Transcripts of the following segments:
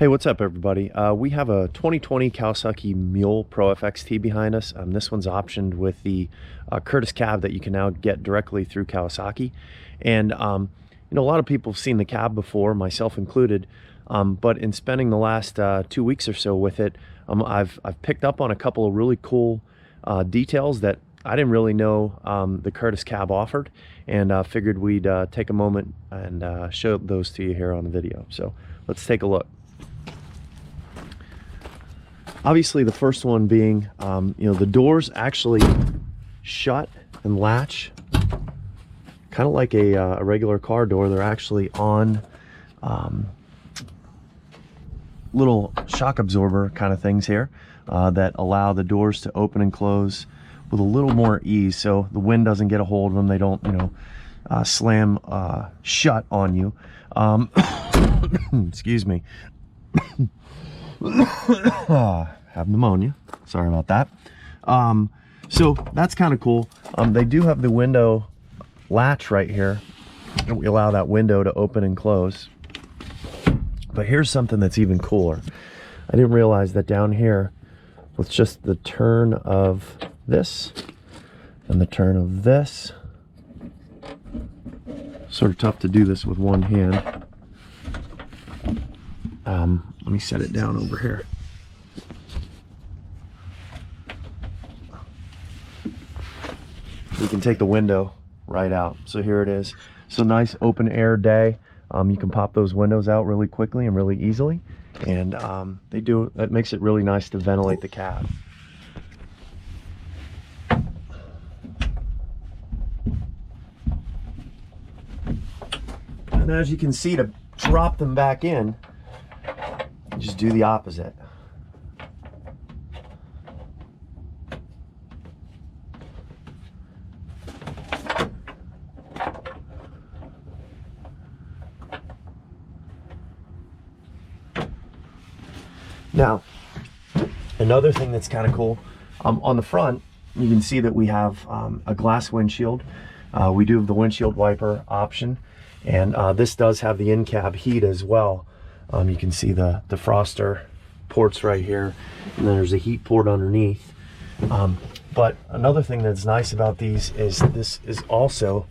Hey, what's up everybody? We have a 2020 Kawasaki Mule PRO-FXT behind us. This one's optioned with the Curtis Cab that you can now get directly through Kawasaki. And you know, a lot of people have seen the cab before, myself included, but in spending the last 2 weeks or so with it, I've picked up on a couple of really cool details that I didn't really know the Curtis Cab offered, and figured we'd take a moment and show those to you here on the video. So let's take a look. Obviously, the first one being, you know, the doors actually shut and latch, kind of like a regular car door. They're actually on little shock absorber kind of things here that allow the doors to open and close with a little more ease, so the wind doesn't get a hold of them. They don't, you know, slam shut on you. Excuse me. Have pneumonia, sorry about that. So that's kind of cool. They do have the window latch right here, and we allow that window to open and close. But here's something that's even cooler. I didn't realize that down here, with just the turn of this and the turn of this, sort of tough to do this with one hand. Let me set it down over here. We can take the window right out. So here it is. So nice open air day. You can pop those windows out really quickly and really easily. And that makes it really nice to ventilate the cab. And as you can see, to drop them back in, just do the opposite. Now, another thing that's kind of cool, on the front, you can see that we have a glass windshield. We do have the windshield wiper option, and this does have the in-cab heat as well. You can see the defroster ports right here, and then there's a heat port underneath. But another thing that's nice about these is this is also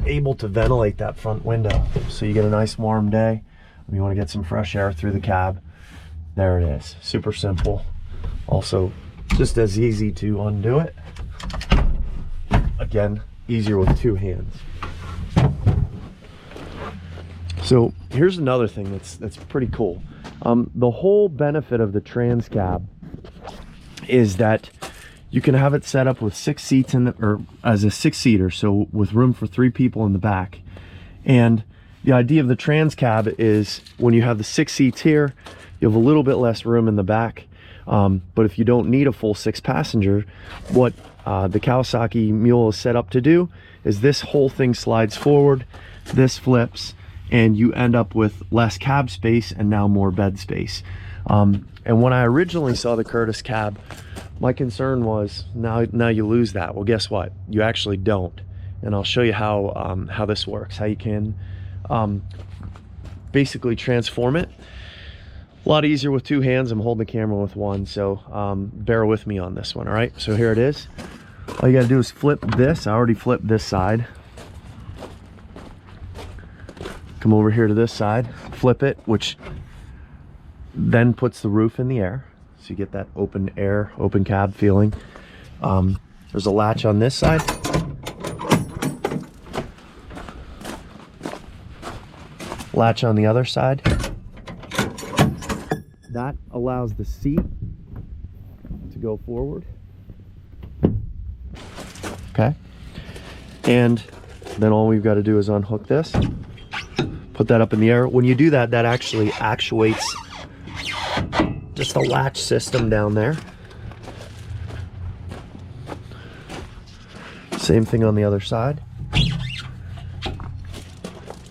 able to ventilate that front window. So you get a nice warm day, if you want to get some fresh air through the cab. There it is. Super simple. Also, just as easy to undo it. Again, easier with two hands. So here's another thing that's pretty cool. The whole benefit of the trans cab is that you can have it set up with 6 seats or as a 6-seater, so with room for 3 people in the back. And the idea of the trans cab is when you have the 6 seats here, you have a little bit less room in the back. But if you don't need a full 6-passenger, what the Kawasaki Mule is set up to do is this whole thing slides forward, this flips, and you end up with less cab space and now more bed space. And when I originally saw the Curtis Cab, my concern was now you lose that. Well, guess what? You actually don't. And I'll show you how this works, how you can basically transform it. A lot easier with 2 hands. I'm holding the camera with 1, so bear with me on this one. All right, so here it is. All you gotta do is flip this. I already flipped this side. Come over here to this side, flip it, which then puts the roof in the air, so you get that open air, open cab feeling. There's a latch on this side. Latch on the other side. That allows the seat to go forward. Okay. And then all we've got to do is unhook this, put that up in the air. When you do that, that actually actuates just the latch system down there. Same thing on the other side.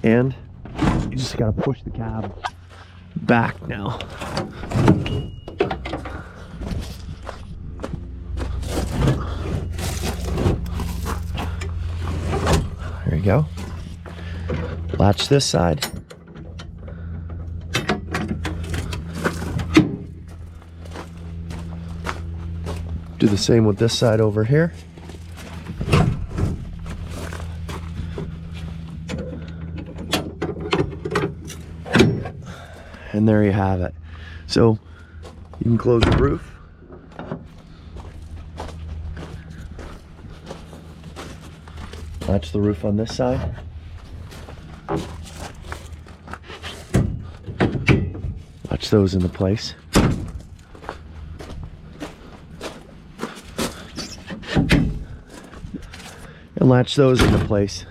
And you just got to push the cab back now. There you go. Latch this side. Do the same with this side over here. And there you have it. So you can close the roof. Latch the roof on this side. Latch those into place. And latch those into place.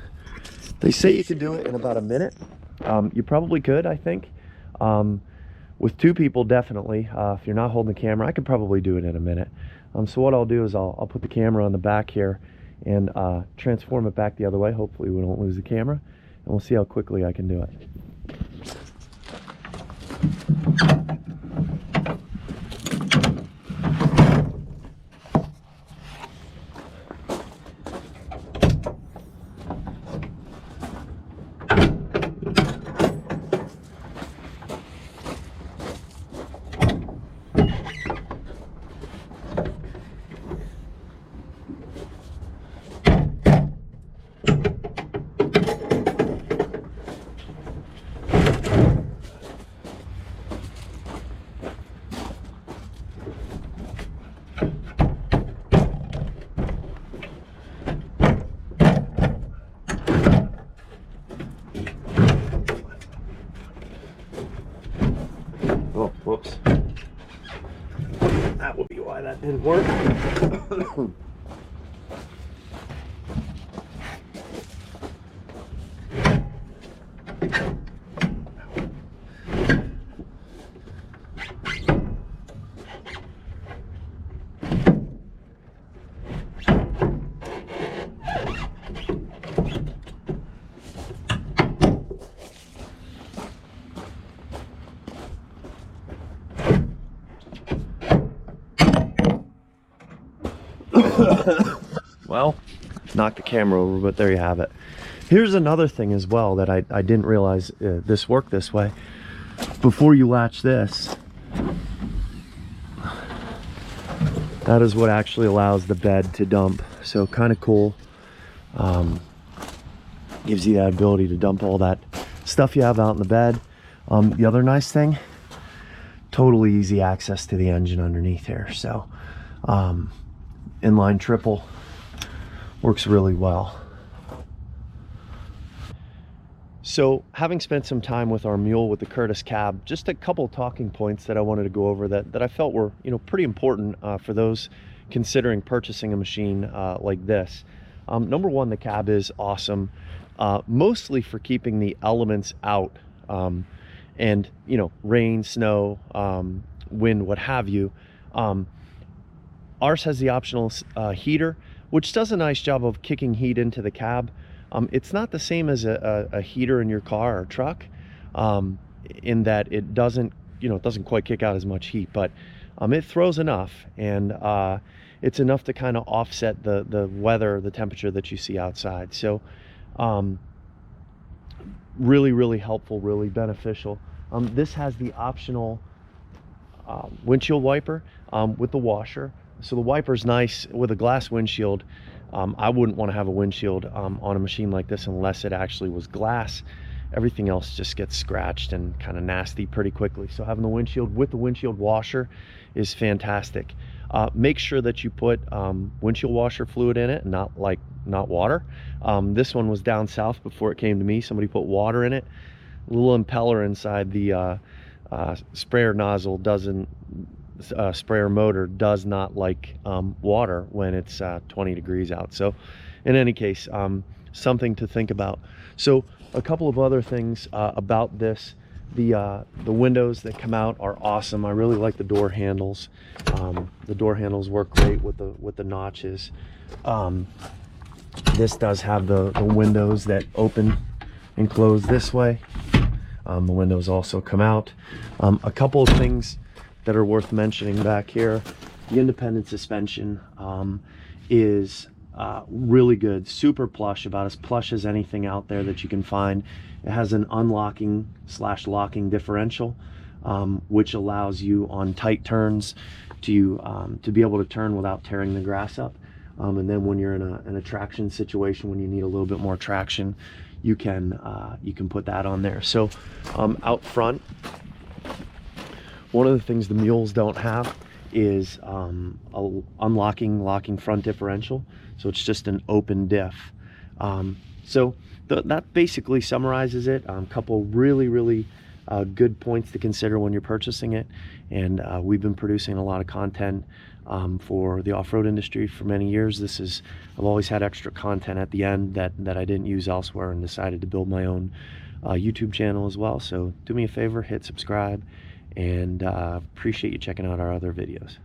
They say you can do it in about a minute. You probably could, I think. With two people, definitely. If you're not holding the camera, I could probably do it in a minute. So what I'll do is I'll put the camera on the back here and transform it back the other way. Hopefully we don't lose the camera, and we'll see how quickly I can do it. Oh, whoops. That would be why that didn't work. Well, knocked the camera over, but there you have it. Here's another thing as well that I didn't realize this worked this way. Before you latch this, that is what actually allows the bed to dump. So kind of cool. Gives you that ability to dump all that stuff you have out in the bed. The other nice thing, totally easy access to the engine underneath here. So inline triple works really well. So having spent some time with our mule with the Curtis Cab, just a couple talking points that I wanted to go over that I felt were, you know, pretty important for those considering purchasing a machine like this. Number one, the cab is awesome, mostly for keeping the elements out, and you know, rain, snow, wind, what have you. Ours has the optional heater, which does a nice job of kicking heat into the cab. It's not the same as a heater in your car or truck, in that it doesn't, you know, it doesn't quite kick out as much heat, but it throws enough, and it's enough to kind of offset the weather, the temperature that you see outside. So really helpful, really beneficial. This has the optional windshield wiper with the washer. So the wiper's nice with a glass windshield. I wouldn't want to have a windshield on a machine like this unless it actually was glass. Everything else just gets scratched and kind of nasty pretty quickly. So having the windshield with the windshield washer is fantastic. Make sure that you put windshield washer fluid in it, not water. This one was down south before it came to me. Somebody put water in it. A little impeller inside the sprayer nozzle doesn't, sprayer motor does not like water when it's 20 degrees out. So in any case, something to think about. So a couple of other things about this. The windows that come out are awesome. I really like the door handles. The door handles work great with the notches. This does have the windows that open and close this way. The windows also come out. A couple of things that are worth mentioning back here. The independent suspension is really good, super plush, about as plush as anything out there that you can find. It has an unlocking / locking differential. which allows you on tight turns to be able to turn without tearing the grass up. And then when you're in a traction situation, when you need a little bit more traction, you can put that on there. So out front, one of the things the Mules don't have is a locking front differential. So it's just an open diff. So that basically summarizes it. A couple really good points to consider when you're purchasing it. And we've been producing a lot of content for the off-road industry for many years. I've always had extra content at the end that I didn't use elsewhere, and decided to build my own YouTube channel as well. So do me a favor, hit subscribe, and appreciate you checking out our other videos.